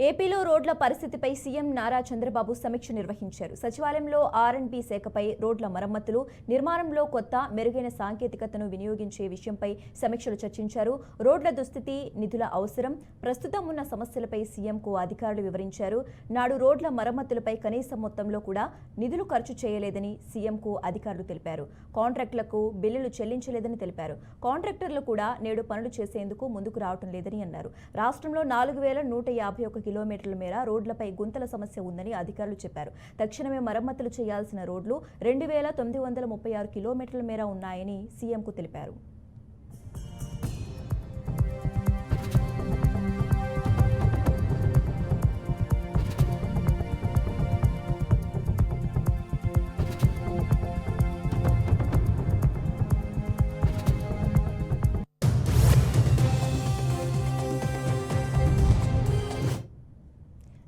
ఏపీలో రోడ్ల పరిస్థితిపై సీఎం నారా చంద్రబాబు సమీక్ష నిర్వహించారు. సచివాలయంలో ఆర్ఎండ్బీ శాఖపై రోడ్ల మరమ్మతులు, నిర్మాణంలో కొత్త మెరుగైన సాంకేతికతను వినియోగించే విషయంపై సమీక్షలు చర్చించారు. రోడ్ల దుస్థితి, నిధుల అవసరం, ప్రస్తుతం ఉన్న సమస్యలపై సీఎంకు అధికారులు వివరించారు. నాడు రోడ్ల మరమ్మతులపై కనీస మొత్తంలో కూడా నిధులు ఖర్చు చేయలేదని సీఎంకు అధికారులు తెలిపారు. కాంట్రాక్టులకు బిల్లులు చెల్లించలేదని తెలిపారు. కాంట్రాక్టర్లు కూడా నేడు పనులు చేసేందుకు ముందుకు రావటం లేదని అన్నారు. రాష్ట్రంలో 4151 కిలోమీటర్ల మేర రోడ్లపై గుంతల సమస్య ఉందని అధికారులు చెప్పారు. తక్షణమే మరమ్మతులు చేయాల్సిన రోడ్లు 2936 కిలోమీటర్ల మేర ఉన్నాయని సీఎంకు తెలిపారు.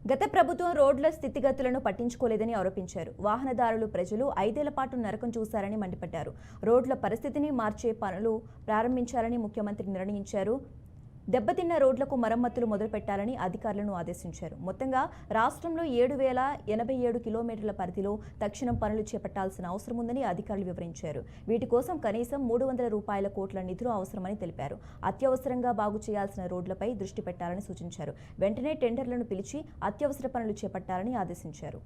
గత ప్రభుత్వం రోడ్ల స్థితిగతులను పట్టించుకోలేదని ఆరోపించారు. వాహనదారులు, ప్రజలు 5 ఏళ్ల పాటు నరకం చూశారని మండిపడ్డారు. రోడ్ల పరిస్థితిని మార్చే పనులు ప్రారంభించాలని ముఖ్యమంత్రి నిర్ణయించారు. దెబ్బతిన్న రోడ్లకు మరమ్మతులు మొదలుపెట్టాలని అధికారులను ఆదేశించారు. మొత్తంగా రాష్ట్రంలో 7087 కిలోమీటర్ల పరిధిలో తక్షణం పనులు చేపట్టాల్సిన అవసరం ఉందని అధికారులు వివరించారు. వీటి కోసం కనీసం 300 కోట్ల నిధులు అవసరమని తెలిపారు. అత్యవసరంగా బాగు చేయాల్సిన రోడ్లపై దృష్టి పెట్టాలని సూచించారు. వెంటనే టెండర్లను పిలిచి అత్యవసర పనులు చేపట్టాలని ఆదేశించారు.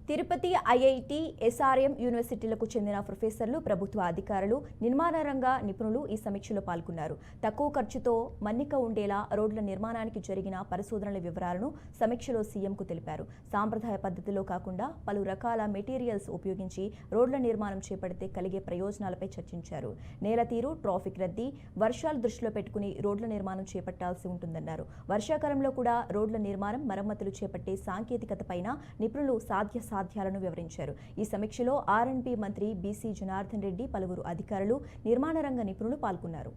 తిరుపతి, ఐఐటి, ఎస్ఆర్ఎం యూనివర్సిటీలకు చెందిన ప్రొఫెసర్లు, ప్రభుత్వ అధికారులు, నిర్మాణ రంగ నిపుణులు ఈ సమీక్షలో పాల్గొన్నారు. తక్కువ ఖర్చుతో మన్నిక ఉండేలా రోడ్ల నిర్మాణానికి జరిగిన పరిశోధనల వివరాలను సమీక్షలో సీఎంకు తెలిపారు. సాంప్రదాయ పద్ధతిలో కాకుండా పలు రకాల మెటీరియల్స్ ఉపయోగించి రోడ్ల నిర్మాణం చేపడితే కలిగే ప్రయోజనాలపై చర్చించారు. నేల తీరు, ట్రాఫిక్ రద్దీ, వర్షాలు దృష్టిలో పెట్టుకుని రోడ్ల నిర్మాణం చేపట్టాల్సి ఉంటుందన్నారు. వర్షాకాలంలో కూడా రోడ్ల నిర్మాణం, మరమ్మతులు చేపట్టే సాంకేతికతపైన నిపుణులు సాధ్యాలను వివరించారు. ఈ సమీక్షలో ఆర్ఎండ్బీ మంత్రి బీసీ జనార్దన్ రెడ్డి, పలువురు అధికారులు, నిర్మాణ రంగ నిపుణులు పాల్గొన్నారు.